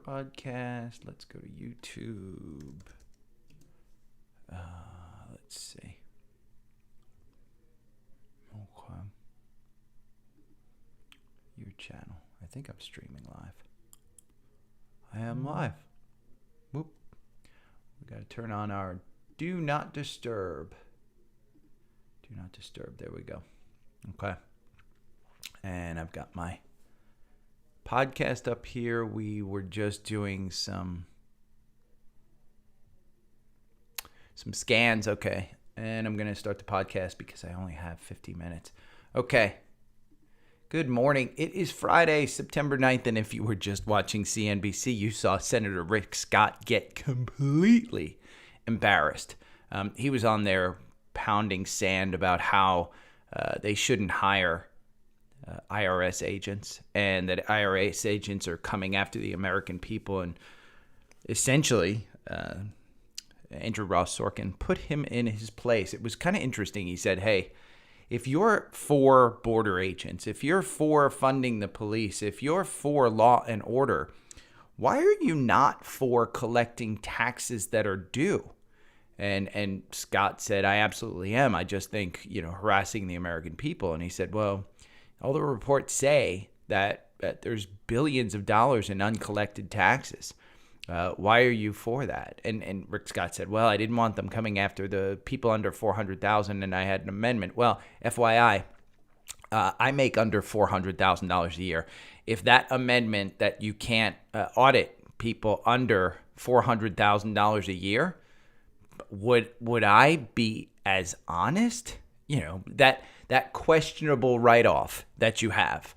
broadcast. Let's go to YouTube. Let's see. Okay. Your channel. I think I'm streaming live. I am live. Whoop. We got to turn on our Do Not Disturb. Do Not Disturb. There we go. Okay. And I've got my podcast up here. We were just doing some scans. Okay. And I'm going to start the podcast because I only have 50 minutes. Okay. Good morning. It is Friday, September 9th, and if you were just watching CNBC, you saw Senator Rick Scott get completely embarrassed. He was on there pounding sand about how they shouldn't hire IRS agents, and that IRS agents are coming after the American people, and essentially Andrew Ross Sorkin put him in his place. It was kind of interesting. He said, hey, if you're for border agents, if you're for funding the police, if you're for law and order, why are you not for collecting taxes that are due? And Scott said, I absolutely am. I just think, harassing the American people. And he said, well, all the reports say that there's billions of dollars in uncollected taxes. Why are you for that? And Rick Scott said, well, I didn't want them coming after the people under $400,000, and I had an amendment. Well, FYI, I make under $400,000 a year. If that amendment that you can't audit people under $400,000 a year, would I be as honest? That questionable write-off that you have.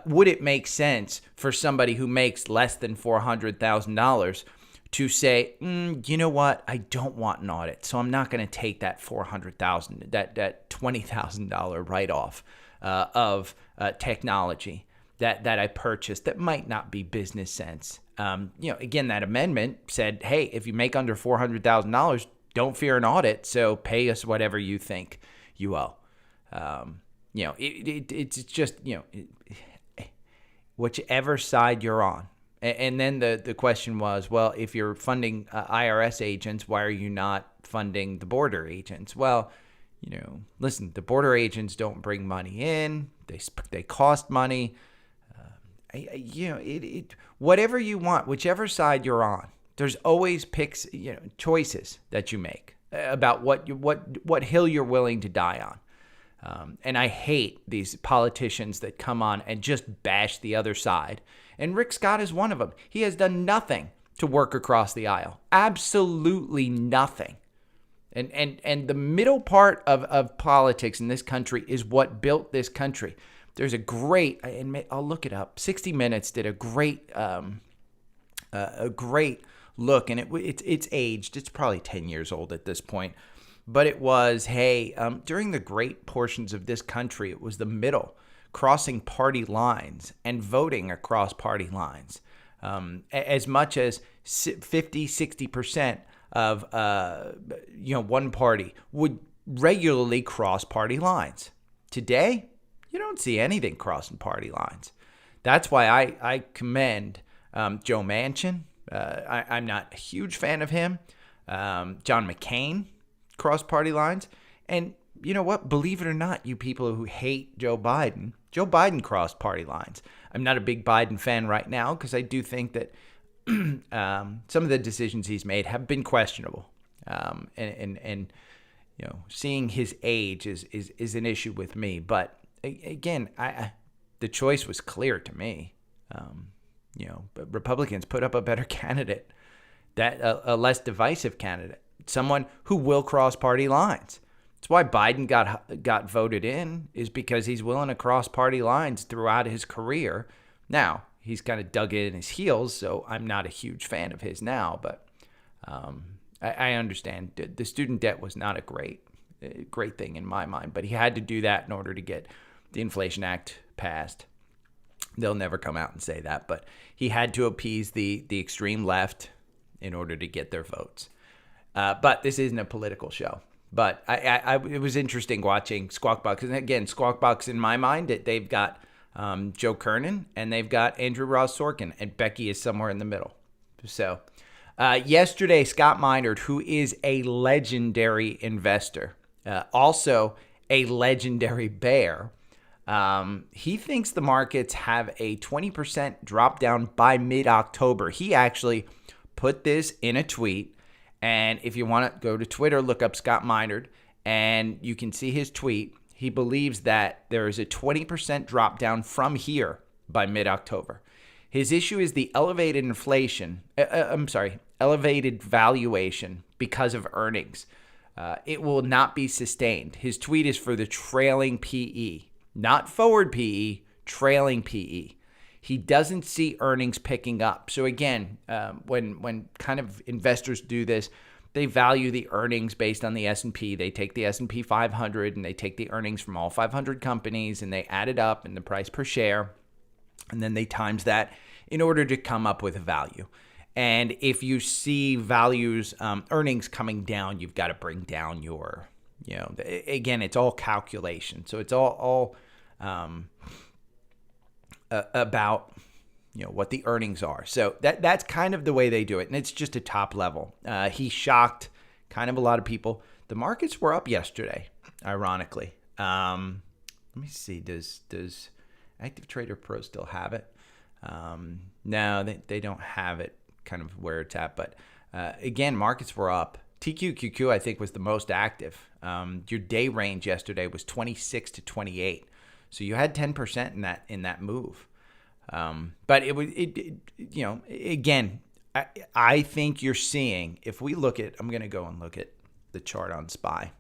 Would it make sense for somebody who makes less than $400,000 to say, you know what, I don't want an audit, so I'm not going to take that $400,000, that $20,000 write-off of technology that I purchased that might not be business sense. Again, that amendment said, hey, if you make under $400,000, don't fear an audit, so pay us whatever you think you owe. It's just, whichever side you're on. And then the question was, well, if you're funding IRS agents, why are you not funding the border agents? Well, listen, the border agents don't bring money in. They cost money. Whatever you want, whichever side you're on, there's always choices that you make about what hill you're willing to die on. And I hate these politicians that come on and just bash the other side. And Rick Scott is one of them. He has done nothing to work across the aisle. Absolutely nothing. And the middle part of politics in this country is what built this country. There's a great, and I'll look it up, 60 Minutes did a great look, and it's aged. It's probably 10 years old at this point. But it was, during the great portions of this country, it was the middle, crossing party lines and voting across party lines. As much as 50, 60% of, one party would regularly cross party lines. Today, you don't see anything crossing party lines. That's why I commend Joe Manchin. I'm not a huge fan of him. John McCain cross party lines. And you know what? Believe it or not, you people who hate Joe Biden crossed party lines. I'm not a big Biden fan right now because I do think that some of the decisions he's made have been questionable. And seeing his age is an issue with me. But again, the choice was clear to me. But Republicans put up a better candidate, a less divisive candidate. Someone who will cross party lines. That's why Biden got voted in, is because he's willing to cross party lines throughout his career. Now, he's kind of dug in his heels, so I'm not a huge fan of his now, but I understand the student debt was not a great thing in my mind, but he had to do that in order to get the Inflation Act passed. They'll never come out and say that, but he had to appease the extreme left in order to get their votes. But this isn't a political show. But it was interesting watching Squawk Box. And again, Squawk Box, in my mind, they've got Joe Kernan and they've got Andrew Ross Sorkin, and Becky is somewhere in the middle. So yesterday, Scott Minerd, who is a legendary investor, also a legendary bear, he thinks the markets have a 20% drop down by mid-October. He actually put this in a tweet. And if you want to go to Twitter, look up Scott Minerd, and you can see his tweet. He believes that there is a 20% drop down from here by mid-October. His issue is the elevated elevated valuation because of earnings. It will not be sustained. His tweet is for the trailing PE, not forward PE, trailing PE. He doesn't see earnings picking up. So again, when kind of investors do this, they value the earnings based on the S&P. They take the S&P 500 and they take the earnings from all 500 companies and they add it up in the price per share. And then they times that in order to come up with a value. And if you see values, earnings coming down, you've got to bring down your, again, it's all calculation. So it's all about what the earnings are. So that's kind of the way they do it, and it's just a top level. He shocked kind of a lot of people. The markets were up yesterday, ironically. Let me see. Does Active Trader Pro still have it? No, they don't have it kind of where it's at. But again, markets were up. TQQQ I think was the most active. Your day range yesterday was 26 to 28. So you had 10% in that move. But again, I think you're seeing, if we look at, I'm going to go and look at the chart on SPY.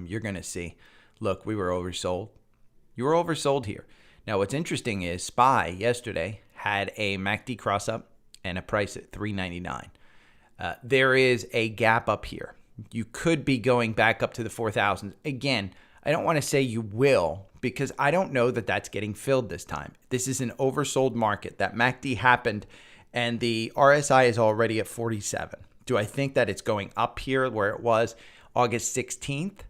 You're going to see, look, we were oversold. You were oversold here. Now, what's interesting is SPY yesterday had a MACD cross up and a price at $3.99. There is a gap up here. You could be going back up to the 4,000. Again, I don't want to say you will because I don't know that that's getting filled this time. This is an oversold market. That MACD happened and the RSI is already at 47. Do I think that it's going up here where it was August 16th?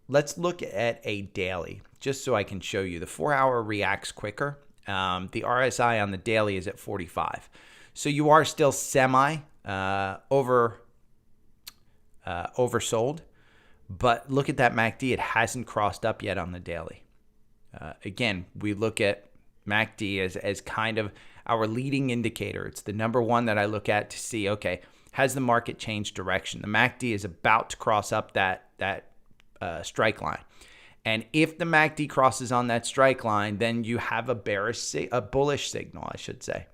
Let's look at a daily just so I can show you. The 4-hour reacts quicker. The RSI on the daily is at 45. So you are still oversold. But look at that MACD. It hasn't crossed up yet on the daily. Again, we look at MACD as kind of our leading indicator. It's the number one that I look at to see, okay, has the market changed direction? The MACD is about to cross up that strike line. And if the MACD crosses on that strike line, then you have a bullish signal, I should say.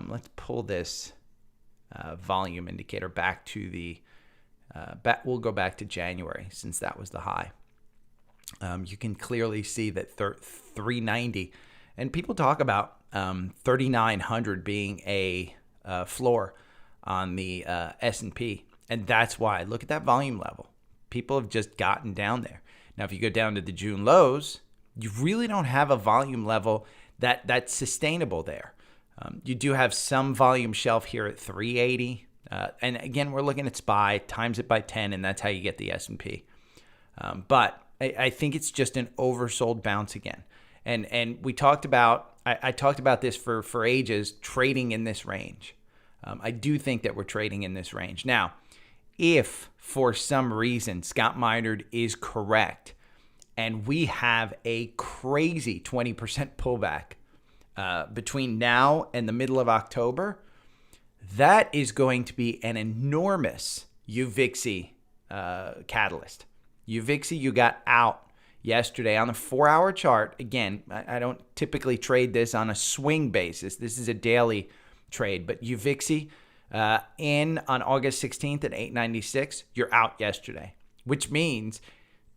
Let's pull this volume indicator back to the we'll go back to January since that was the high. You can clearly see that 390, and people talk about 3,900 being a floor on the S&P, and that's why. Look at that volume level. People have just gotten down there. Now, if you go down to the June lows, you really don't have a volume level that's sustainable there. You do have some volume shelf here at 380. And again, we're looking at SPY, times it by 10, and that's how you get the S&P. But I think it's just an oversold bounce again. And we talked about, I talked about this for ages, trading in this range. I do think that we're trading in this range. Now, if for some reason Scott Minerd is correct and we have a crazy 20% pullback between now and the middle of October, that is going to be an enormous UVIXI catalyst. UVIXI, you got out yesterday on the 4-hour chart. Again, I don't typically trade this on a swing basis. This is a daily trade. But UVIXI in on August 16th at 896, you're out yesterday, which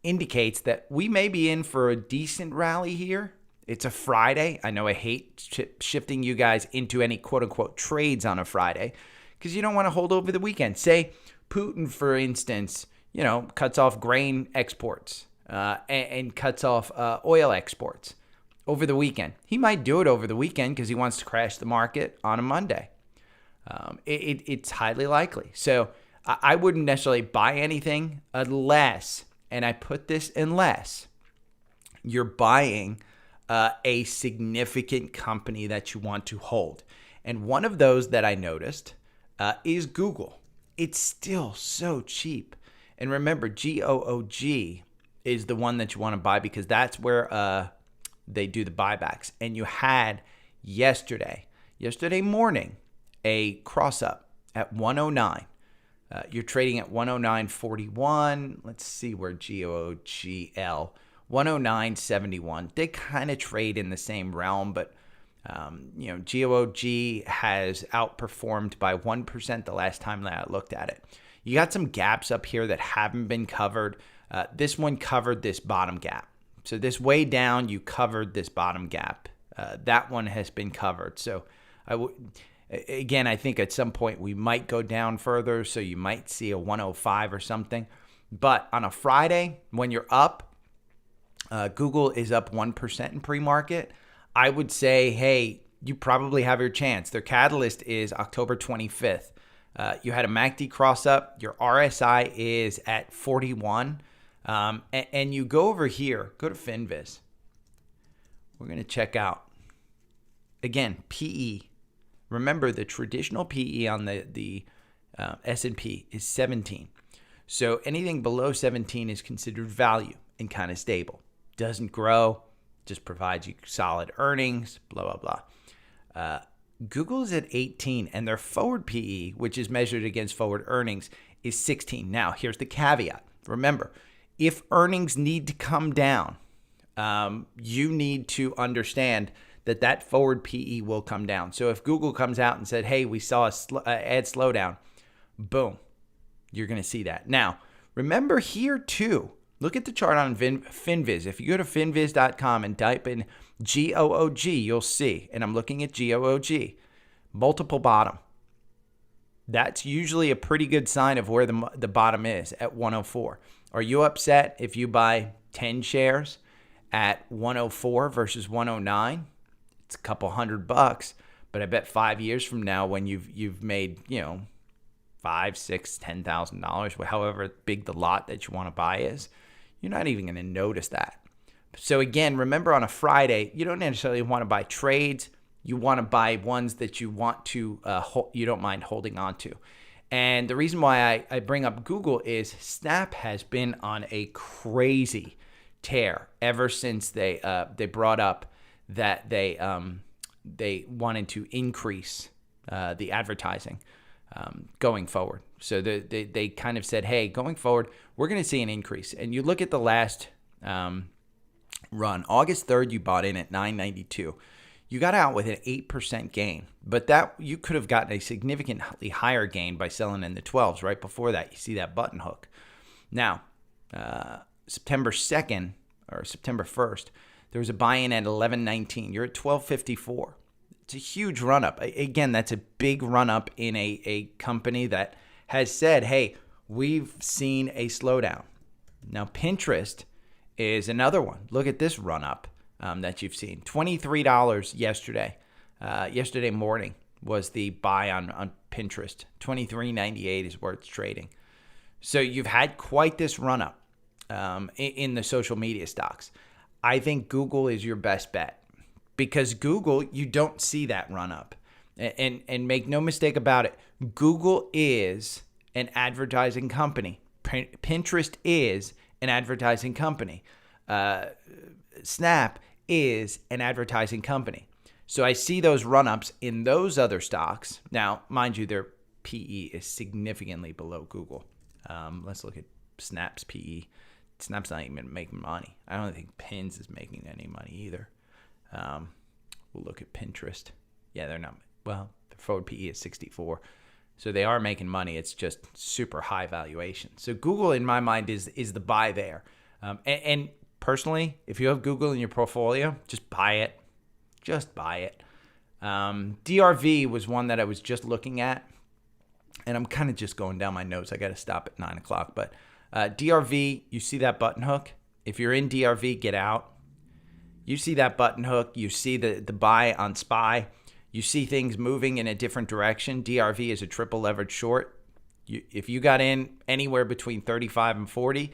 indicates that we may be in for a decent rally here. It's a Friday. I know I hate shifting you guys into any quote-unquote trades on a Friday because you don't want to hold over the weekend. Say Putin, for instance, cuts off grain exports and cuts off oil exports over the weekend. He might do it over the weekend because he wants to crash the market on a Monday. It's highly likely. So I wouldn't necessarily buy anything unless, and I put this unless, you're buying a significant company that you want to hold. And one of those that I noticed is Google. It's still so cheap. And remember, GOOG is the one that you want to buy because that's where they do the buybacks. And you had yesterday morning, a cross up at 109. You're trading at 109.41. Let's see where GOOGL, 109.71. They kind of trade in the same realm, but GOOG has outperformed by 1% the last time that I looked at it. You got some gaps up here that haven't been covered. This one covered this bottom gap. So this way down, you covered this bottom gap. That one has been covered. So I think at some point we might go down further. So you might see a 105 or something. But on a Friday, when you're up, Google is up 1% in pre-market. I would say, hey, you probably have your chance. Their catalyst is October 25th. You had a MACD cross up. Your RSI is at 41. And you go over here, go to FinViz. We're going to check out, again, PE. Remember, the traditional PE on the S&P is 17. So anything below 17 is considered value and kind of stable. Doesn't grow, just provides you solid earnings, blah, blah, blah. Google is at 18, and their forward PE, which is measured against forward earnings, is 16. Now, here's the caveat. Remember, if earnings need to come down, you need to understand that forward PE will come down. So if Google comes out and said, hey, we saw a ad slowdown, boom, you're going to see that. Now, remember here too, look at the chart on FinViz. If you go to finviz.com and type in GOOG, you'll see, and I'm looking at GOOG, multiple bottom. That's usually a pretty good sign of where the bottom is at 104. Are you upset if you buy 10 shares at 104 versus 109? It's a couple $100, but I bet 5 years from now, when you've made $5, $6, $10,000, however big the lot that you want to buy is, you're not even going to notice that. So again, remember, on a Friday, you don't necessarily want to buy trades. You want to buy ones that you want to you don't mind holding on to. And the reason why I bring up Google is Snap has been on a crazy tear ever since they brought up that they wanted to increase the advertising going forward. So they kind of said, hey, going forward, we're going to see an increase. And you look at the last run, August 3rd, you bought in at $9.92. You got out with an 8% gain, but that you could have gotten a significantly higher gain by selling in the 12s right before that. You see that button hook. Now, September 2nd or September 1st, there was a buy-in at $11.19. You're at $12.54. It's a huge run-up. Again, that's a big run-up in a company that has said, hey, we've seen a slowdown. Now, Pinterest is another one. Look at this run-up that you've seen. $23 yesterday. Yesterday morning was the buy on Pinterest. $23.98 is where it's trading. So you've had quite this run-up in the social media stocks. I think Google is your best bet, because Google, you don't see that run up. And make no mistake about it, Google is an advertising company. Pinterest is an advertising company. Snap is an advertising company. So I see those run-ups in those other stocks. Now, mind you, their PE is significantly below Google. Let's look at Snap's PE. Snap's not even making money. I don't think Pins is making any money either. We'll look at Pinterest. Yeah, they're not. Well, their forward PE is 64. So they are making money. It's just super high valuation. So Google, in my mind, is the buy there. And personally, if you have Google in your portfolio, just buy it. Just buy it. DRV was one that I was just looking at. And I'm kind of just going down my notes. I got to stop at 9 o'clock. But DRV, you see that button hook? If you're in DRV, get out. You see that button hook. You see the buy on SPY. You see things moving in a different direction. DRV is a triple leverage short. If you got in anywhere between 35 and 40,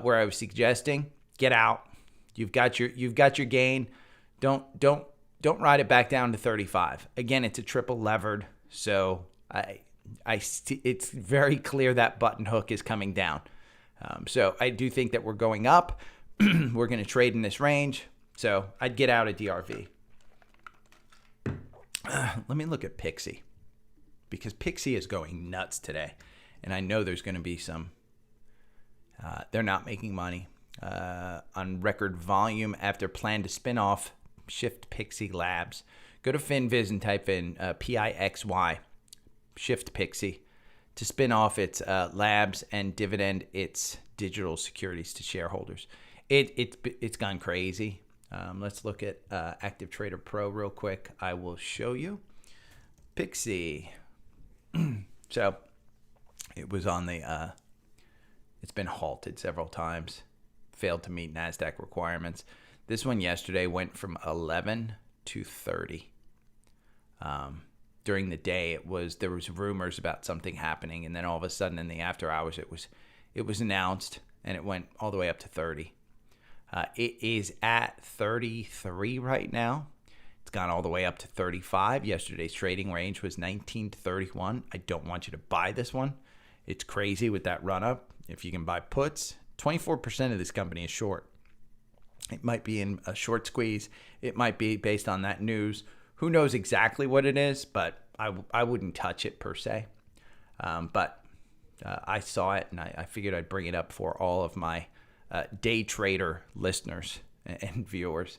where I was suggesting, get out. You've got your gain. Don't don't ride it back down to 35. Again, it's a triple levered, so it's very clear that button hook is coming down. So I do think that we're going up. We're going to trade in this range. So I'd get out of DRV. Let me look at Pixie, because Pixie is going nuts today. And I know there's going to be some, they're not making money. On record volume after plan to spin off Shift Pixie Labs. Go to FinViz and type in PIXY, Shift Pixie, to spin off its labs and dividend its digital securities to shareholders. It's gone crazy. Let's look at Active Trader Pro real quick. I will show you. Pixie. So it was on the, it's been halted several times. Failed to meet NASDAQ requirements. This one yesterday went from 11 to 30. During the day, there was rumors about something happening, and then all of a sudden in the after hours, it was announced, and it went all the way up to 30. It is at 33 right now. It's gone all the way up to 35. Yesterday's trading range was 19 to 31. I don't want you to buy this one. It's crazy with that run up. If you can buy puts, 24% of this company is short. It might be in a short squeeze. It might be based on that news. Who knows exactly what it is, but I wouldn't touch it per se. But I saw it, and I figured I'd bring it up for all of my day trader listeners and viewers.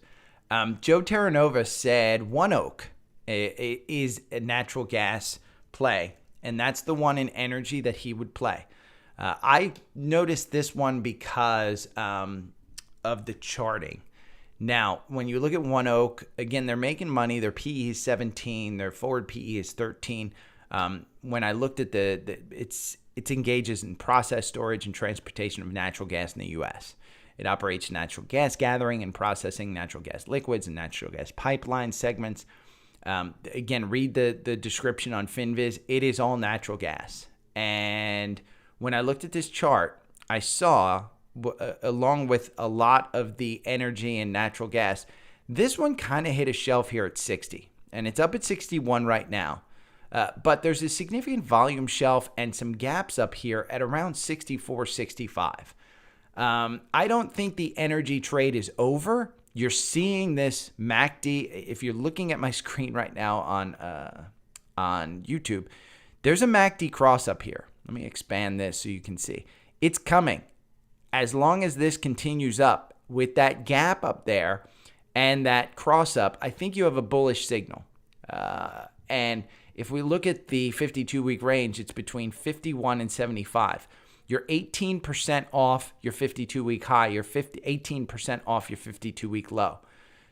Joe Terranova said ONEOK is a natural gas play, and that's the one in energy that he would play. I noticed this one because of the charting. Now, when you look at ONEOK, again, they're making money. Their PE is 17. Their forward PE is 13. When I looked at it engages in process, storage, and transportation of natural gas in the U.S. It operates natural gas gathering and processing, natural gas liquids, and natural gas pipeline segments. Again, read the description on FinViz. It is all natural gas. And when I looked at this chart, I saw, along with a lot of the energy and natural gas, this one kind of hit a shelf here at 60. And it's up at 61 right now. But there's a significant volume shelf and some gaps up here at around 64, 65. I don't think the energy trade is over. You're seeing this MACD. If you're looking at my screen right now on YouTube, there's a MACD cross up here. Let me expand this so you can see. It's coming. As long as this continues up with that gap up there and that cross up, I think you have a bullish signal. And if we look at the 52-week range, it's between 51 and 75. You're 18% off your 52-week high. You're 18% off your 52-week low.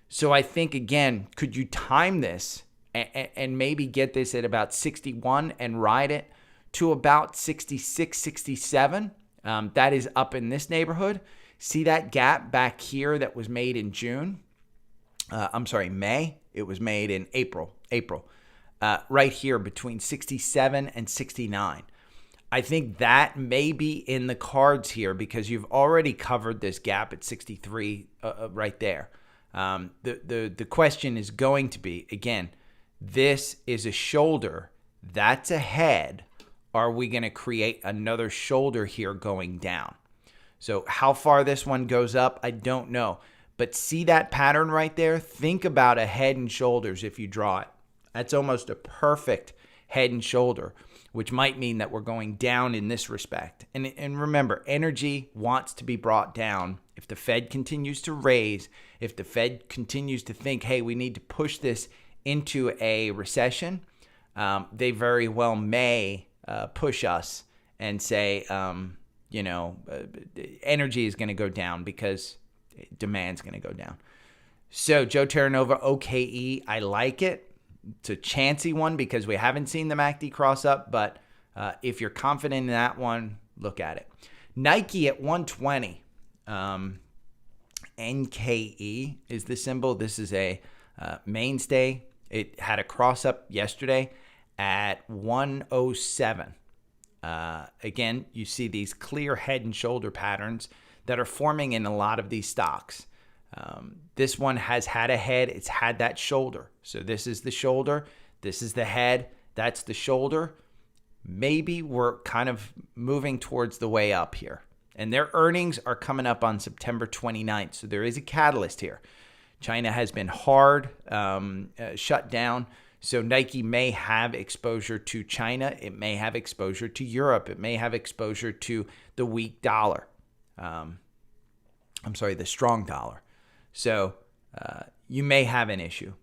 So I think, again, could you time this and maybe get this at about 61 and ride it to about 66, 67? That is up in this neighborhood. See that gap back here that was made in June? May. It was made in April. Right here between 67 and 69. I think that may be in the cards here because you've already covered this gap at 63 right there. The question is going to be, again, this is a shoulder. That's a head. Are we going to create another shoulder here going down? So how far this one goes up, I don't know. But see that pattern right there? Think about a head and shoulders if you draw it. That's almost a perfect head and shoulder, which might mean that we're going down in this respect. And remember, energy wants to be brought down. If the Fed continues to raise, if the Fed continues to think, hey, we need to push this into a recession, they very well may push us and say, energy is going to go down because demand's going to go down. So Joe Terranova, OKE, I like it. It's a chancy one because we haven't seen the MACD cross up, but if you're confident in that one, look at it. Nike at 120. NKE is the symbol. This is a mainstay. It had a cross up yesterday at 107. Again, you see these clear head and shoulder patterns that are forming in a lot of these stocks. This one has had a head. It's had that shoulder. So this is the shoulder. This is the head. That's the shoulder. Maybe we're kind of moving towards the way up here. And their earnings are coming up on September 29th. So there is a catalyst here. China has been hard shut down. So Nike may have exposure to China. It may have exposure to Europe. It may have exposure to the weak dollar. The strong dollar. So you may have an issue.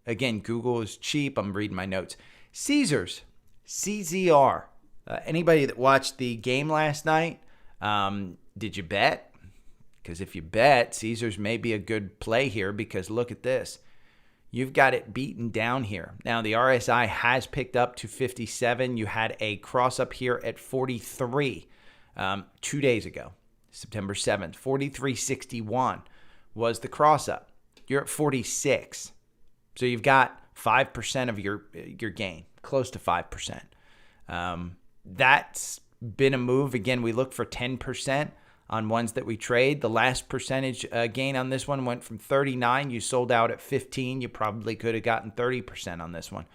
Again, Google is cheap. I'm reading my notes. Caesars, CZR. Anybody that watched the game last night, did you bet? Because if you bet, Caesars may be a good play here because look at this. You've got it beaten down here. Now, the RSI has picked up to 57. You had a cross up here at 43 2 days ago, September 7th. 43.61 was the cross up. You're at 46. So you've got 5% of your gain, close to 5%. That's been a move. Again, we look for 10% on ones that we trade. The last percentage gain on this one went from 39. You sold out at 15. You probably could have gotten 30% on this one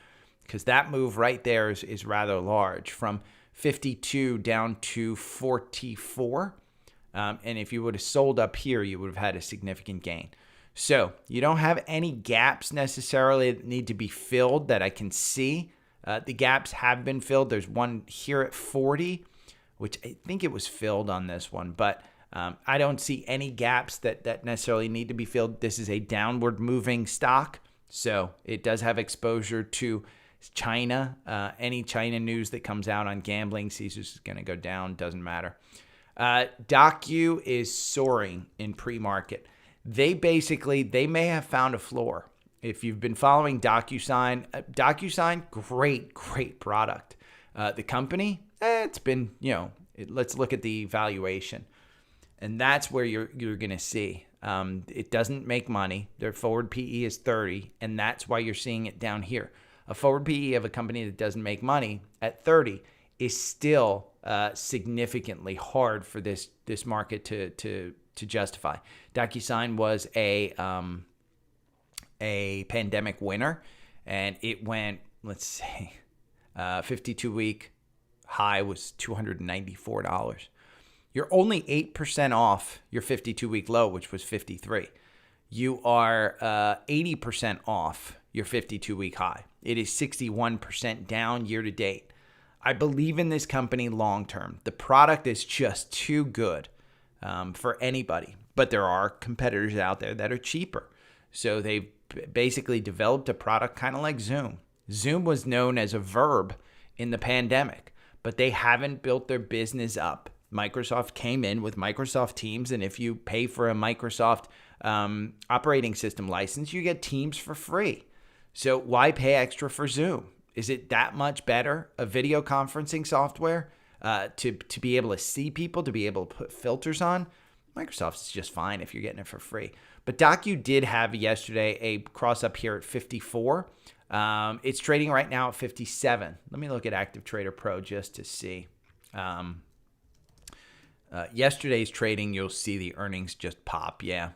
because that move right there is rather large from 52 down to 44. And if you would have sold up here, you would have had a significant gain. So you don't have any gaps necessarily that need to be filled that I can see. The gaps have been filled. There's one here at 40, which I think it was filled on this one, but I don't see any gaps that necessarily need to be filled. This is a downward moving stock, so it does have exposure to China. Any China news that comes out on gambling, Caesars is going to go down, doesn't matter. Docu is soaring in pre-market. They may have found a floor. If you've been following DocuSign, great product. The company, it's been, let's look at the valuation. And that's where you're going to see. It doesn't make money. Their forward PE is 30, and that's why you're seeing it down here. A forward PE of a company that doesn't make money at 30 is still significantly hard for this market to justify. DocuSign was a pandemic winner, and it went, 52-week high was $294. You're only 8% off your 52-week low, which was 53. You are 80% off your 52-week high. It is 61% down year to date. I believe in this company long term. The product is just too good for anybody, but there are competitors out there that are cheaper. So they've basically developed a product kind of like Zoom. Zoom was known as a verb in the pandemic, but they haven't built their business up. Microsoft came in with Microsoft Teams, and if you pay for a Microsoft operating system license, you get Teams for free. So why pay extra for Zoom? Is it that much better, a video conferencing software, to be able to see people, to be able to put filters on? Microsoft's just fine if you're getting it for free. But Docu did have yesterday a cross up here at 54. It's trading right now at 57. Let me look at Active Trader Pro just to see. Yesterday's trading, you'll see the earnings just pop. Yeah,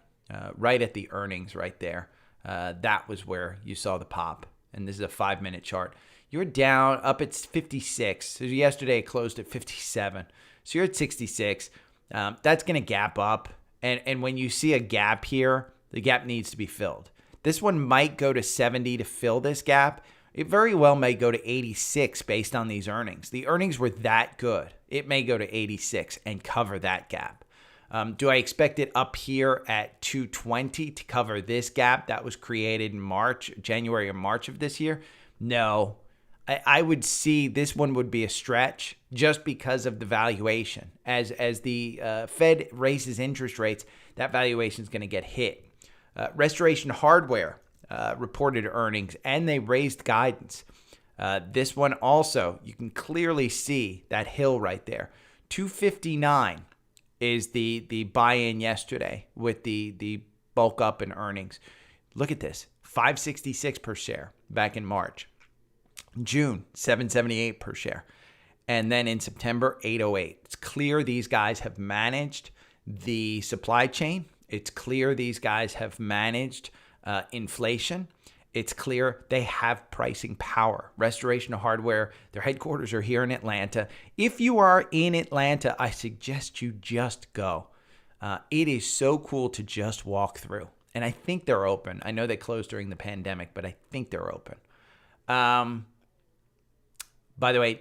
right at the earnings right there. That was where you saw the pop. And this is a 5-minute chart. You're down up at 56. So yesterday it closed at 57. So you're at 66. That's going to gap up. And when you see a gap here, the gap needs to be filled. This one might go to 70 to fill this gap. It very well may go to 86 based on these earnings. The earnings were that good. It may go to 86 and cover that gap. Do I expect it up here at 220 to cover this gap that was created in January or March of this year? No. I would see this one would be a stretch just because of the valuation. As the Fed raises interest rates, that valuation is going to get hit. Restoration Hardware reported earnings, and they raised guidance. This one also, you can clearly see that hill right there. 259 is the buy-in yesterday with the bulk up in earnings. Look at this, 566 per share back in March. June, 778 per share. And then in September, 808. It's clear these guys have managed the supply chain It's clear these guys have managed inflation. It's clear they have pricing power. Restoration Hardware, their headquarters are here in Atlanta. If you are in Atlanta, I suggest you just go. It is so cool to just walk through. And I think they're open. I know they closed during the pandemic, but I think they're open. By the way,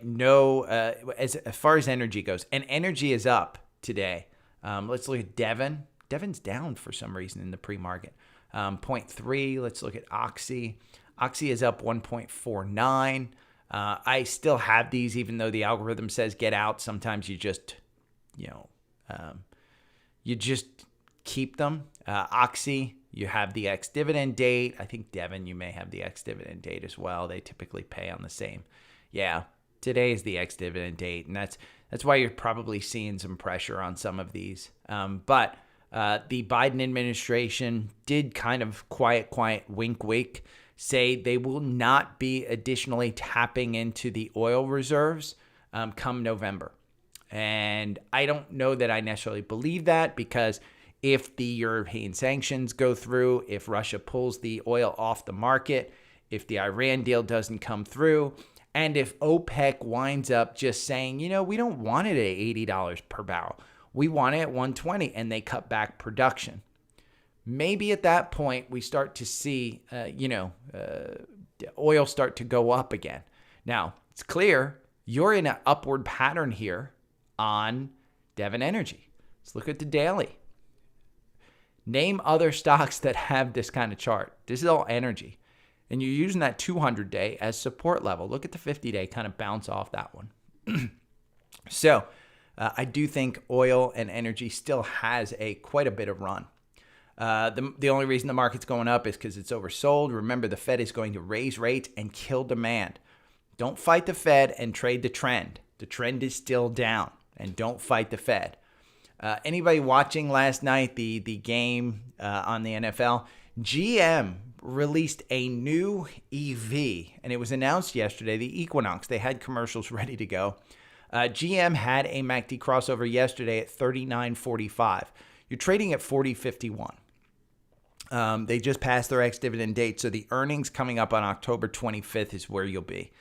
as far as energy goes, and energy is up today. Let's look at Devon. Devon's down for some reason in the pre-market. 0.3. Let's look at Oxy. Oxy is up 1.49. I still have these, even though the algorithm says get out. Sometimes you just, you just keep them. Oxy, you have the ex-dividend date. I think Devon, you may have the ex-dividend date as well. They typically pay on the same. Yeah, today is the ex-dividend date, and that's why you're probably seeing some pressure on some of these. But the Biden administration did kind of quiet, wink, wink, say they will not be additionally tapping into the oil reserves come November. And I don't know that I necessarily believe that, because if the European sanctions go through, if Russia pulls the oil off the market, if the Iran deal doesn't come through, and if OPEC winds up just saying, we don't want it at $80 per barrel. We want it at 120, and they cut back production. Maybe at that point we start to see, oil start to go up again. Now, it's clear you're in an upward pattern here on Devon Energy. Let's look at the daily. Name other stocks that have this kind of chart. This is all energy. And you're using that 200-day as support level. Look at the 50-day kind of bounce off that one. So I do think oil and energy still has quite a bit of run. The only reason the market's going up is because it's oversold. Remember, the Fed is going to raise rates and kill demand. Don't fight the Fed and trade the trend. The trend is still down, and don't fight the Fed. Anybody watching last night, the game on the NFL, GM released a new EV, and it was announced yesterday, the Equinox. They had commercials ready to go. GM had a MACD crossover yesterday at 39.45. You're trading at 40.51. They just passed their ex-dividend date, so the earnings coming up on October 25th is where you'll be.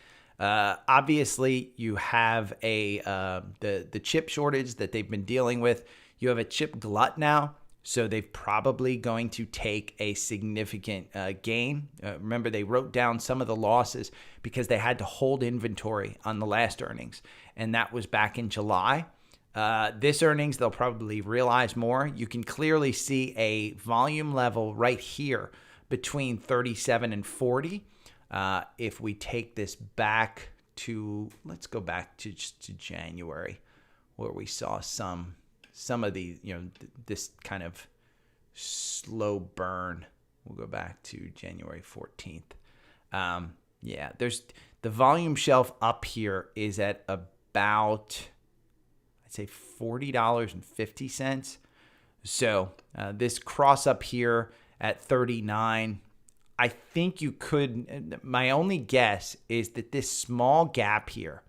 Obviously, you have the chip shortage that they've been dealing with. You have a chip glut now, so they're probably going to take a significant gain. Remember, they wrote down some of the losses because they had to hold inventory on the last earnings, and that was back in July. This earnings, they'll probably realize more. You can clearly see a volume level right here between 37 and 40. If we take this back to, let's go back to January, where we saw some of the, this kind of slow burn. We'll go back to January 14th. There's the volume shelf up here is at about, I'd say $40.50. So this cross up here at 39, I think you could, my only guess is that this small gap here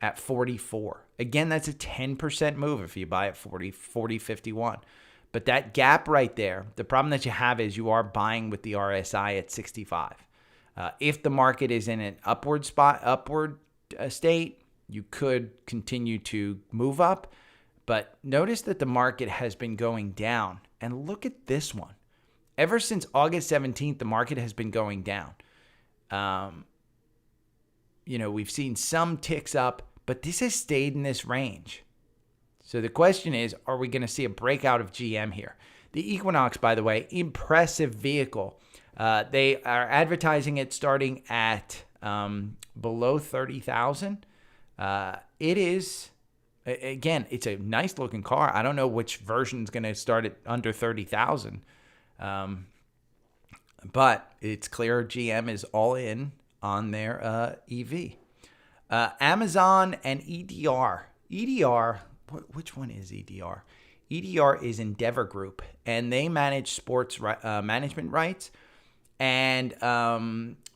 at 44, again, that's a 10% move if you buy at 40.51. But that gap right there, the problem that you have is you are buying with the RSI at 65. If the market is in an upward state, you could continue to move up. But notice that the market has been going down. And look at this one. Ever since August 17th, the market has been going down. We've seen some ticks up, but this has stayed in this range. So the question is, are we going to see a breakout of GM here? The Equinox, by the way, impressive vehicle. They are advertising it starting at below 30,000. It is, again, it's a nice looking car. I don't know which version is going to start at under 30,000. But it's clear GM is all in on their EV. Amazon and EDR. Which one is EDR? EDR is Endeavor Group, and they manage sports management rights. And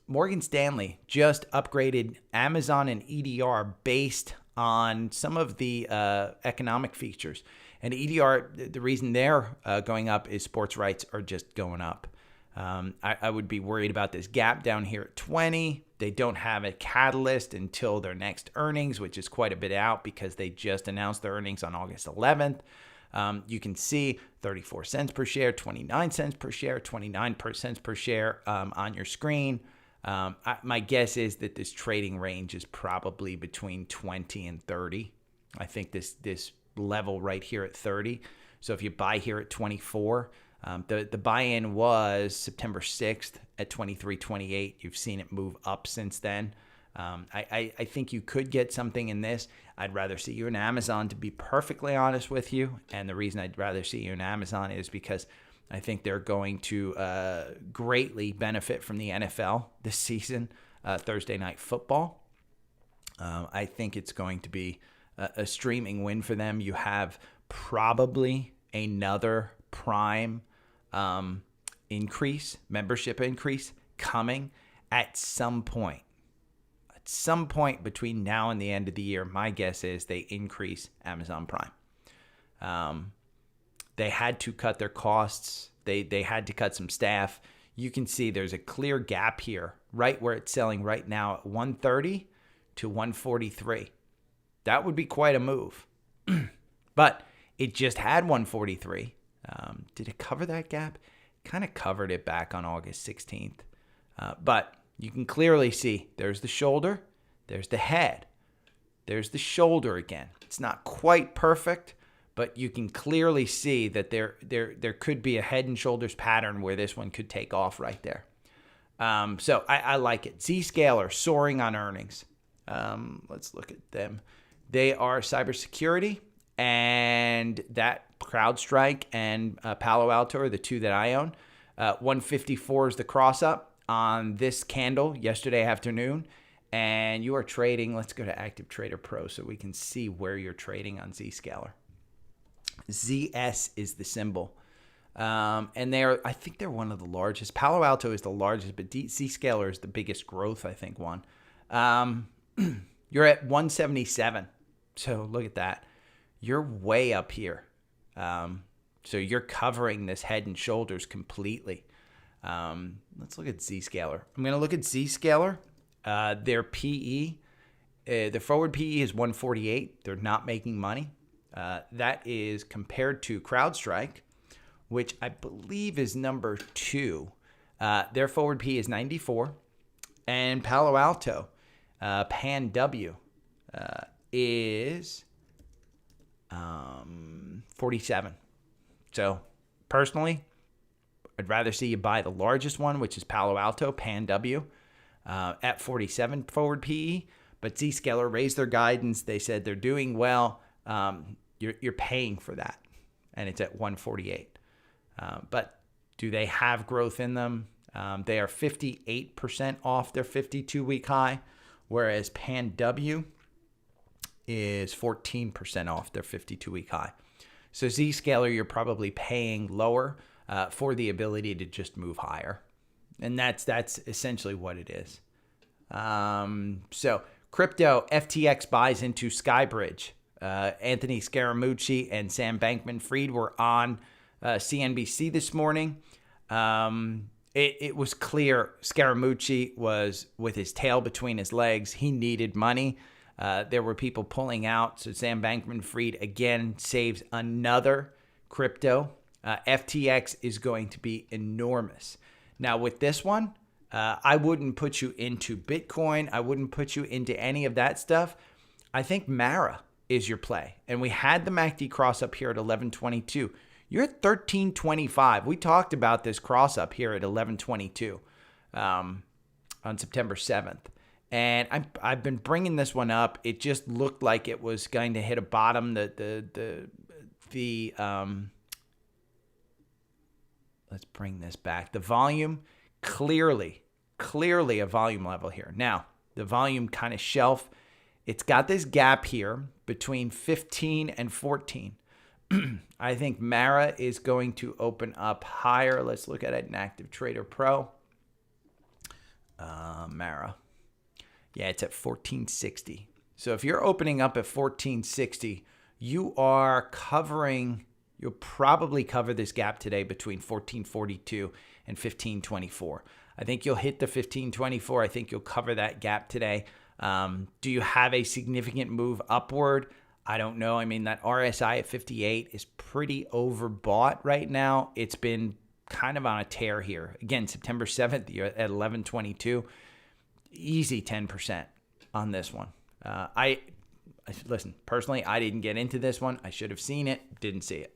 Morgan Stanley just upgraded Amazon and EDR based on some of the economic features. And EDR, the reason they're going up is sports rights are just going up. I would be worried about this gap down here at 20. They don't have a catalyst until their next earnings, which is quite a bit out because they just announced their earnings on August 11th. You can see 34 cents per share, 29 cents per share, 29 cents per share on your screen. My guess is that this trading range is probably between 20 and 30. I think this level right here at 30. So if you buy here at 24, the buy-in was September 6th at 23.28. You've seen it move up since then. I think you could get something in this. I'd rather see you in Amazon, to be perfectly honest with you. And the reason I'd rather see you in Amazon is because I think they're going to greatly benefit from the NFL this season, Thursday Night Football. I think it's going to be a streaming win for them. You have probably another Prime membership increase coming at some point. At some point between now and the end of the year, my guess is they increase Amazon Prime. They had to cut their costs. They had to cut some staff. You can see there's a clear gap here, right where it's selling right now at 130 to 143. That would be quite a move. But it just had 143. Did it cover that gap? Kind of covered it back on August 16th. But you can clearly see there's the shoulder, there's the head, there's the shoulder again. It's not quite perfect, but you can clearly see that there could be a head and shoulders pattern where this one could take off right there. So I like it. Zscaler soaring on earnings. Let's look at them. They are cybersecurity, and that CrowdStrike and Palo Alto are the two that I own. 154 is the cross up on this candle yesterday afternoon, and you are trading. Let's go to Active Trader Pro so we can see where you're trading on Zscaler. ZS is the symbol. And I think they're one of the largest. Palo Alto is the largest, but Zscaler is the biggest growth, I think, one. You're at 177. So look at that. You're way up here. So you're covering this head and shoulders completely. Let's look at Zscaler. I'm going to look at Zscaler. Their PE, the forward PE is 148. They're not making money. That is compared to CrowdStrike, which I believe is number 2. Their forward PE is 94. And Palo Alto, Pan W, is 47. So personally, I'd rather see you buy the largest one, which is Palo Alto, Pan W, at 47 forward PE. But Zscaler raised their guidance. They said they're doing well. You're paying for that, and it's at 148. But do they have growth in them? They are 58% off their 52-week high, whereas Pan W is 14% off their 52-week high. So Zscaler, you're probably paying lower for the ability to just move higher. And that's essentially what it is. So crypto, FTX buys into Skybridge. Anthony Scaramucci and Sam Bankman-Fried were on CNBC this morning. It was clear Scaramucci was with his tail between his legs. He needed money. There were people pulling out. So Sam Bankman-Fried again saves another crypto. FTX is going to be enormous. Now with this one, I wouldn't put you into Bitcoin. I wouldn't put you into any of that stuff. I think Mara is your play. And we had the MACD cross up here at 1122. You're at 1325. We talked about this cross up here at 1122 on September 7th. And I've been bringing this one up. It just looked like it was going to hit a bottom. Let's bring this back. The volume, clearly a volume level here. Now, the volume kind of shelf. It's got this gap here between 15 and 14. I think Mara is going to open up higher. Let's look at it in Active Trader Pro. Mara. Yeah, it's at 1460. So if you're opening up at 1460, you'll probably cover this gap today between 1442 and 1524. I think you'll hit the 1524. I think you'll cover that gap today. Do you have a significant move upward? I don't know. I mean, that RSI at 58 is pretty overbought right now. It's been kind of on a tear here. Again, September 7th, you're at 1122. Easy 10% on this one. Listen, personally, I didn't get into this one. I should have seen it. Didn't see it.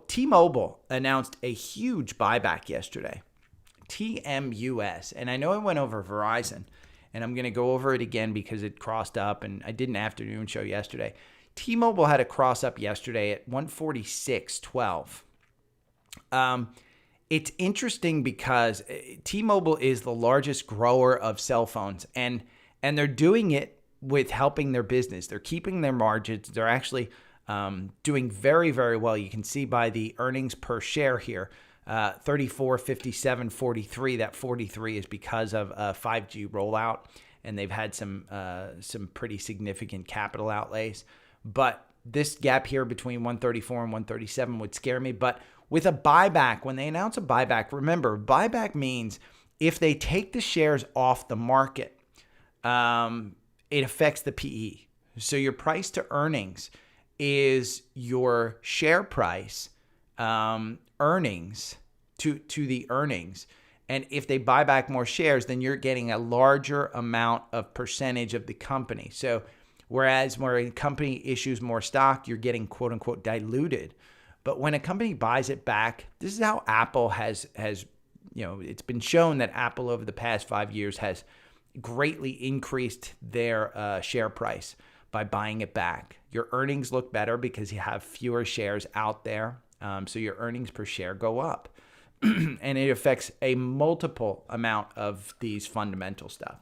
T-Mobile announced a huge buyback yesterday. TMUS. And I know I went over Verizon, and I'm going to go over it again because it crossed up, and I did an afternoon show yesterday. T-Mobile had a cross up yesterday at 146.12. It's interesting because T-Mobile is the largest grower of cell phones, and they're doing it with helping their business. They're keeping their margins. They're actually doing very, very well. You can see by the earnings per share here, 34, 57, 43. That 43 is because of 5G rollout, and they've had some pretty significant capital outlays. But this gap here between 134 and 137 would scare me. But with a buyback, when they announce a buyback, remember, buyback means if they take the shares off the market, it affects the PE. So your price to earnings is your share price earnings to the earnings. And if they buy back more shares, then you're getting a larger amount of percentage of the company. So whereas where a company issues more stock, you're getting quote unquote diluted. But when a company buys it back, this is how Apple has it's been shown that Apple over the past 5 years has greatly increased their share price by buying it back. Your earnings look better because you have fewer shares out there. So your earnings per share go up. And it affects a multiple amount of these fundamental stuff.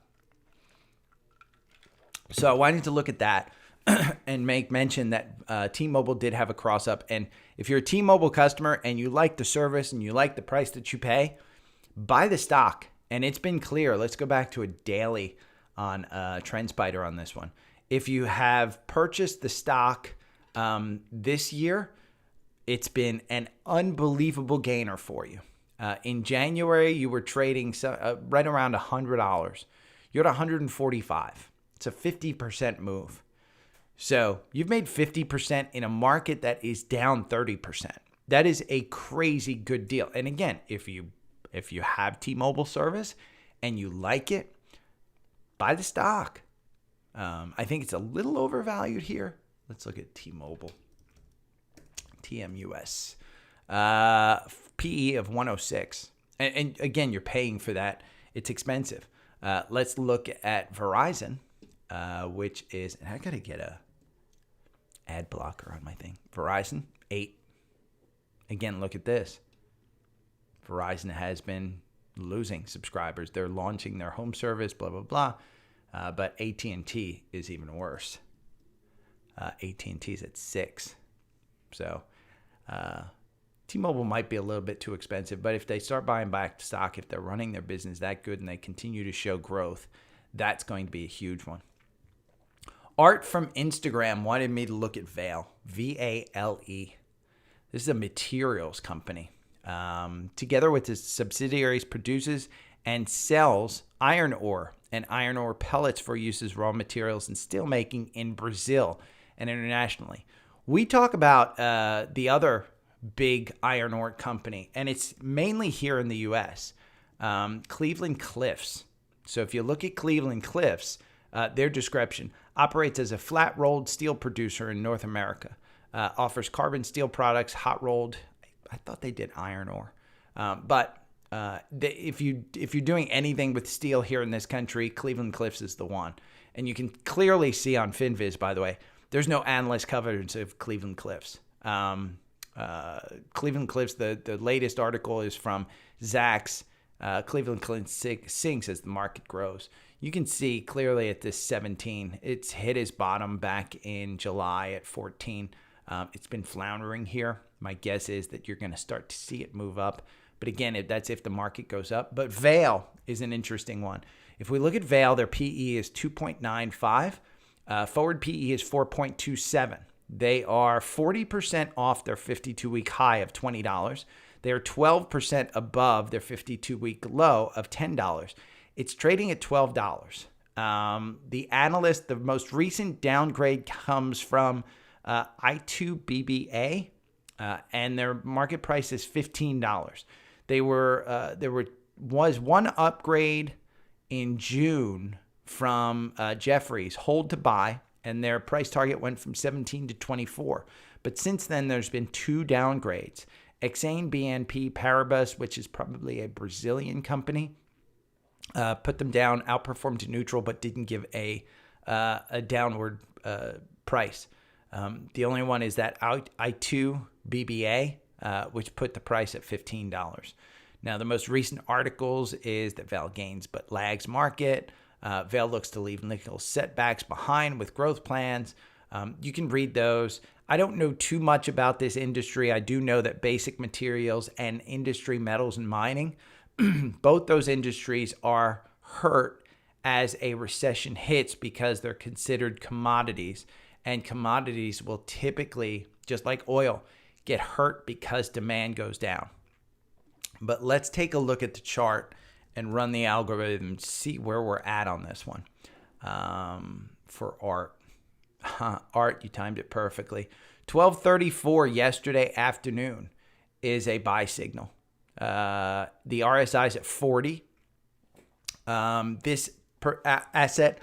So I wanted to look at that and make mention that T-Mobile did have a cross up. And if you're a T-Mobile customer and you like the service and you like the price that you pay, buy the stock. And it's been clear. Let's go back to a daily on TrendSpider on this one. If you have purchased the stock this year, it's been an unbelievable gainer for you. In January, you were trading right around $100. You're at $145. It's a 50% move. So you've made 50% in a market that is down 30%. That is a crazy good deal. And again, if you have T-Mobile service and you like it, buy the stock. I think it's a little overvalued here. Let's look at T-Mobile. TMUS. PE of 106. And again, you're paying for that. It's expensive. Let's look at Verizon, which is, and I got to get a ad blocker on my thing. Verizon, 8. Again, look at this. Verizon has been losing subscribers. They're launching their home service, blah, blah, blah. But AT&T is even worse. AT&T is at 6. So T-Mobile might be a little bit too expensive, but if they start buying back stock, if they're running their business that good and they continue to show growth, that's going to be a huge one. Art from Instagram wanted me to look at Vale, V-A-L-E. This is a materials company. Together with its subsidiaries, produces and sells iron ore and iron ore pellets for use as raw materials in steelmaking in Brazil and internationally. We talk about the other big iron ore company, and it's mainly here in the U.S., Cleveland Cliffs. So if you look at Cleveland Cliffs, their description operates as a flat-rolled steel producer in North America, offers carbon steel products, hot-rolled. I thought they did iron ore. If you're doing anything with steel here in this country, Cleveland Cliffs is the one. And you can clearly see on FinViz, by the way, there's no analyst coverage of Cleveland Cliffs. Cleveland Cliffs, the latest article is from Zacks. Cleveland Cliffs sinks as the market grows. You can see clearly at this 17, it's hit its bottom back in July at 14. It's been floundering here. My guess is that you're going to start to see it move up. But again, that's if the market goes up. But Vale is an interesting one. If we look at Vale, their PE is 2.95. Forward PE is 4.27. They are 40% off their 52-week high of $20. They are 12% above their 52-week low of $10. It's trading at $12. The analyst, the most recent downgrade comes from I2BBA, and their market price is $15. There was one upgrade in June from Jefferies, hold to buy, and their price target went from 17 to 24. But since then, there's been two downgrades. Exane BNP Paribas, which is probably a Brazilian company, put them down, outperformed to neutral, but didn't give a downward price. The only one is that I2BBA, which put the price at $15. Now, the most recent articles is that Vail gains but lags market. Vail looks to leave nickel setbacks behind with growth plans. You can read those. I don't know too much about this industry. I do know that basic materials and industry metals and mining, both those industries are hurt as a recession hits because they're considered commodities. And commodities will typically, just like oil, get hurt because demand goes down. But let's take a look at the chart and run the algorithm to see where we're at on this one. For art. Art, you timed it perfectly. 12:34 yesterday afternoon is a buy signal. The RSI is at 40. This asset,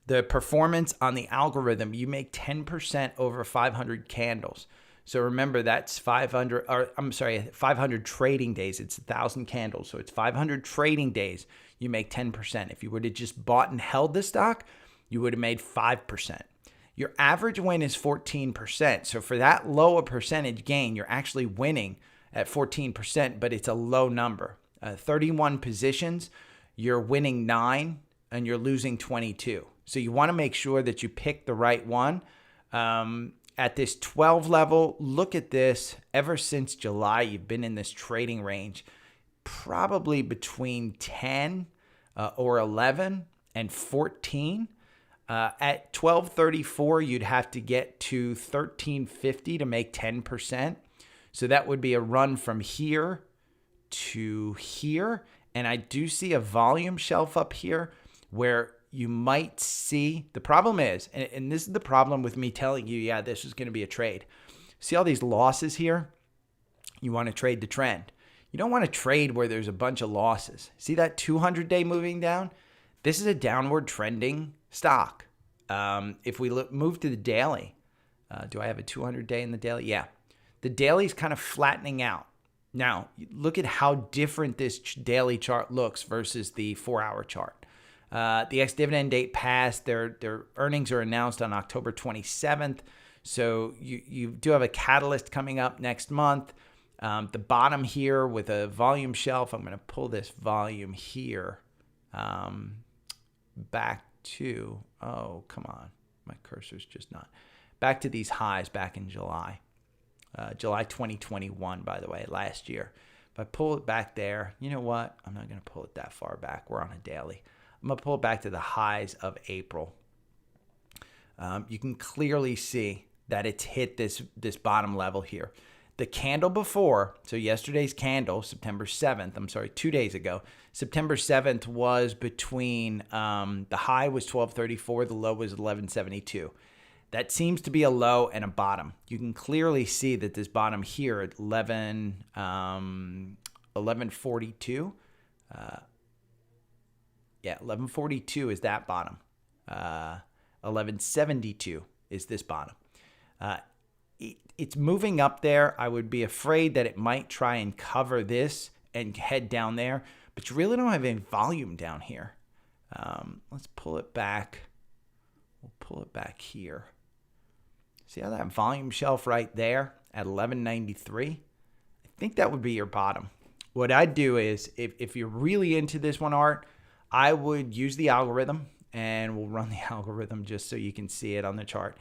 the performance on the algorithm, you make 10% over 500 candles. So remember, that's 500 trading days. It's 1,000 candles. So it's 500 trading days. You make 10%. If you would have just bought and held the stock, you would have made 5%. Your average win is 14%. So for that low a percentage gain, you're actually winning at 14%, but it's a low number. 31 positions, you're winning 9 and you're losing 22. So you want to make sure that you pick the right one. At this 12 level, look at this. Ever since July, you've been in this trading range, probably between 10 or 11 and 14. At 1234, you'd have to get to 1350 to make 10%. So that would be a run from here to here. And I do see a volume shelf up here where you might see, the problem is, and this is the problem with me telling you, yeah, this is going to be a trade. See all these losses here? You want to trade the trend. You don't want to trade where there's a bunch of losses. See that 200-day moving down? This is a downward trending stock. If we move to the daily, do I have a 200-day in the daily? Yeah. The daily is kind of flattening out. Now, look at how different this daily chart looks versus the 4-hour chart. The ex-dividend date passed. Their earnings are announced on October 27th. So you do have a catalyst coming up next month. The bottom here with a volume shelf, I'm going to pull this volume here back to, oh, come on. My cursor's just not. Back to these highs back in July. July 2021, by the way, last year. If I pull it back there, you know what? I'm not going to pull it that far back. We're on a daily. I'm going to pull it back to the highs of April. You can clearly see that it's hit this bottom level here. The candle before, so yesterday's candle, September 7th, 2 days ago, September 7th was between, the high was 1234, the low was 1172. That seems to be a low and a bottom. You can clearly see that this bottom here at 1142, 1142 is that bottom. 1172 is this bottom. It's moving up there. I would be afraid that it might try and cover this and head down there, but you really don't have any volume down here. Let's pull it back. We'll pull it back here. See how that volume shelf right there at 1193? I think that would be your bottom. What I'd do is, if you're really into this one, Art, I would use the algorithm, and we'll run the algorithm just so you can see it on the chart.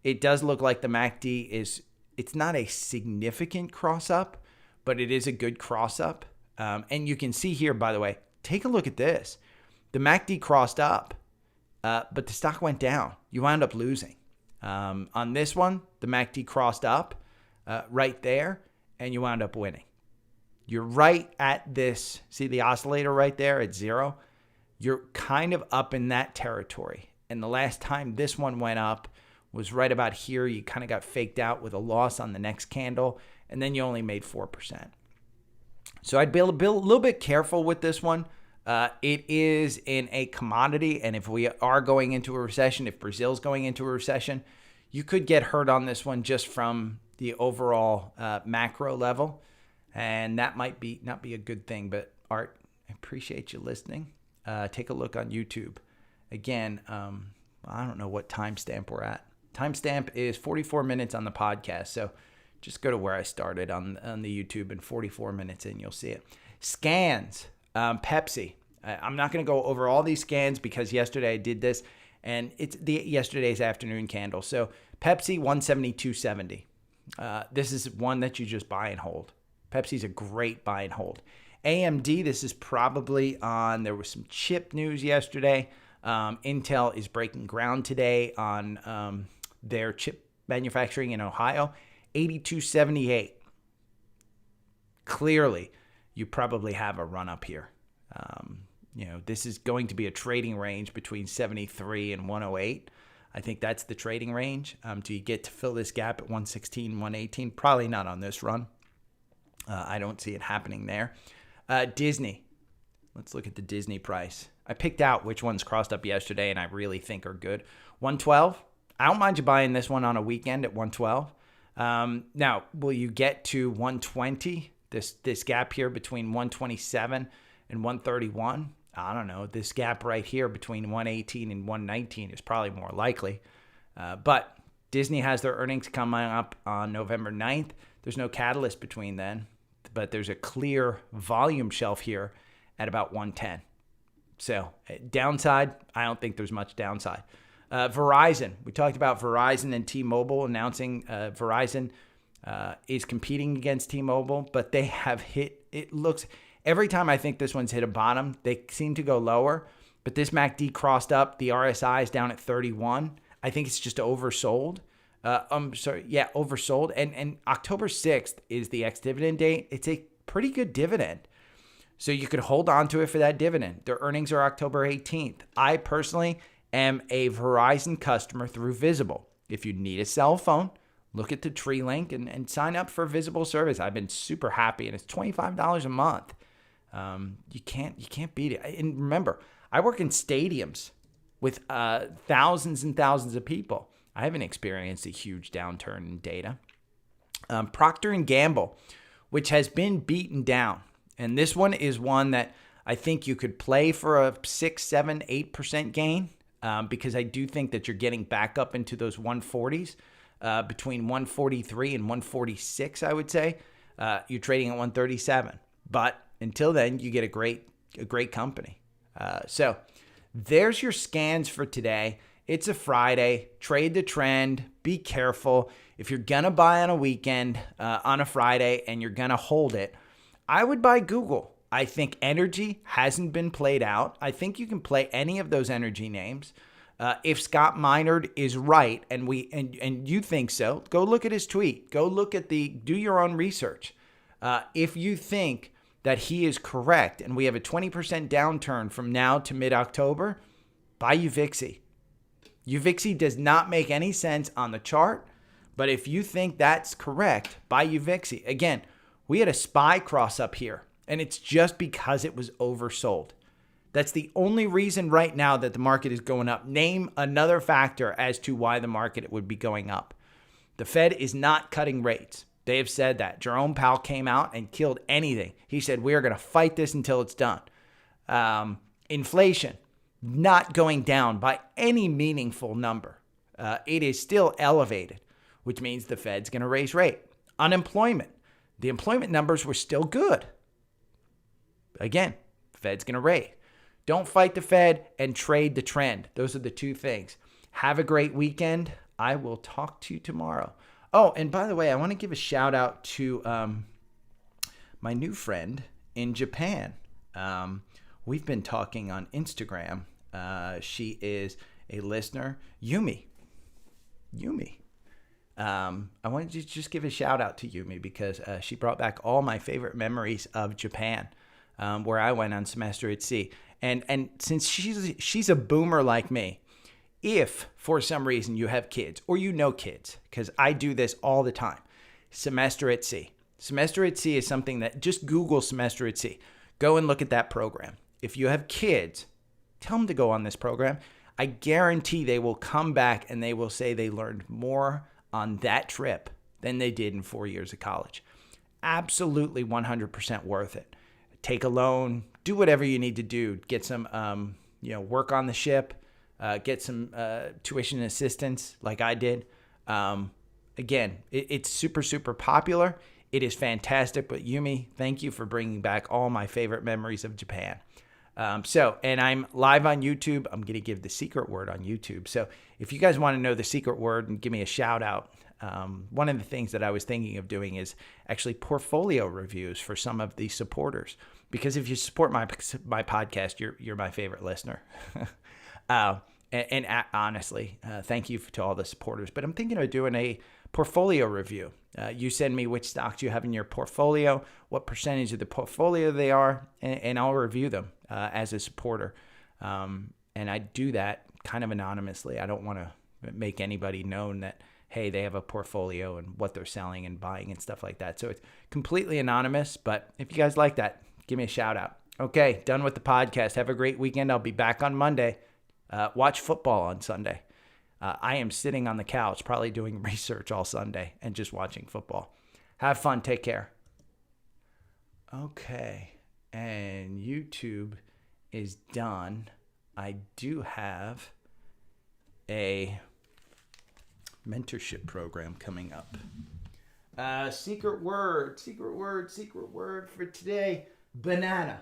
It does look like the MACD it's not a significant cross up, but it is a good cross up. And you can see here, by the way, take a look at this. The MACD crossed up, but the stock went down. You wound up losing. On this one, the MACD crossed up right there, and you wound up winning. You're right at this. See the oscillator right there at 0? You're kind of up in that territory. And the last time this one went up was right about here. You kind of got faked out with a loss on the next candle, and then you only made 4%. So I'd be a little bit careful with this one. It is in a commodity, and if we are going into a recession, if Brazil's going into a recession, you could get hurt on this one just from the overall macro level, and that might not be a good thing. But Art, I appreciate you listening. Take a look on YouTube. Again, I don't know what timestamp we're at. Timestamp is 44 minutes on the podcast, so just go to where I started on the YouTube, and 44 minutes in, you'll see it. Scans, Pepsi. I'm not going to go over all these scans because yesterday I did this, and it's yesterday's afternoon candle. So Pepsi, 172.70. This is one that you just buy and hold. Pepsi's a great buy and hold. AMD, this is probably on, there was some chip news yesterday. Intel is breaking ground today on their chip manufacturing in Ohio. 82.78. Clearly, you probably have a run up here. This is going to be a trading range between 73 and 108. I think that's the trading range. Do you get to fill this gap at 116, 118? Probably not on this run. I don't see it happening there. Disney. Let's look at the Disney price. I picked out which ones crossed up yesterday and I really think are good. 112. I don't mind you buying this one on a weekend at 112. Now, will you get to 120? This gap here between 127 and 131? I don't know. This gap right here between 118 and 119 is probably more likely. But Disney has their earnings coming up on November 9th. There's no catalyst between then, but there's a clear volume shelf here at about 110. So downside, I don't think there's much downside. Verizon. We talked about Verizon and T-Mobile announcing Verizon is competing against T-Mobile, but they have hit, it looks, every time I think this one's hit a bottom, they seem to go lower, but this MACD crossed up. The RSI is down at 31. I think it's just oversold. Oversold. And October 6th is the ex-dividend date. It's a pretty good dividend. So you could hold on to it for that dividend. Their earnings are October 18th. I personally am a Verizon customer through Visible. If you need a cell phone, look at the tree link and sign up for Visible service. I've been super happy, and it's $25 a month. You can't beat it. And remember, I work in stadiums with thousands and thousands of people. I haven't experienced a huge downturn in data. Procter & Gamble, which has been beaten down. And this one is one that I think you could play for a 6, 7, 8% gain because I do think that you're getting back up into those 140s, between 143 and 146, I would say. You're trading at 137. But until then, you get a great company. So there's your scans for today. It's a Friday. Trade the trend. Be careful. If you're going to buy on a weekend, on a Friday, and you're going to hold it, I would buy Google. I think energy hasn't been played out. I think you can play any of those energy names. If Scott Minerd is right, and you think so, go look at his tweet. Go look at do your own research. If you think that he is correct, and we have a 20% downturn from now to mid-October, buy UVixy. UVixy does not make any sense on the chart, but if you think that's correct, buy UVixy. Again, we had a SPY cross up here, and it's just because it was oversold. That's the only reason right now that the market is going up. Name another factor as to why the market would be going up. The Fed is not cutting rates. They have said that. Jerome Powell came out and killed anything. He said, we are going to fight this until it's done. Inflation, not going down by any meaningful number. It is still elevated, which means the Fed's going to raise rate. Unemployment. The employment numbers were still good. Again, Fed's going to raise. Don't fight the Fed and trade the trend. Those are the two things. Have a great weekend. I will talk to you tomorrow. Oh, and by the way, I want to give a shout out to my new friend in Japan. We've been talking on Instagram, She is a listener. Yumi. I wanted to just give a shout out to Yumi because she brought back all my favorite memories of Japan, where I went on semester at sea. And since she's a boomer like me, if for some reason you have kids or you know kids, because I do this all the time, semester at sea. Semester at sea is something that just Google semester at sea. Go and look at that program. If you have kids, tell them to go on this program. I guarantee they will come back and they will say they learned more on that trip than they did in 4 years of college. Absolutely 100% worth it. Take a loan, do whatever you need to do. Get some, work on the ship, get some tuition assistance like I did. Again, it's super, super popular. It is fantastic. But Yumi, thank you for bringing back all my favorite memories of Japan. And I'm live on YouTube. I'm going to give the secret word on YouTube. So if you guys want to know the secret word and give me a shout out, one of the things that I was thinking of doing is actually portfolio reviews for some of the supporters. Because if you support my podcast, you're my favorite listener. Honestly, thank you to all the supporters. But I'm thinking of doing a portfolio review. You send me which stocks you have in your portfolio, what percentage of the portfolio they are, and I'll review them as a supporter. And I do that kind of anonymously. I don't want to make anybody known that, hey, they have a portfolio and what they're selling and buying and stuff like that. So it's completely anonymous. But if you guys like that, give me a shout out. Okay, done with the podcast. Have a great weekend. I'll be back on Monday. Watch football on Sunday. I am sitting on the couch, probably doing research all Sunday and just watching football. Have fun. Take care. Okay. And YouTube is done. I do have a mentorship program coming up. Secret word for today, banana.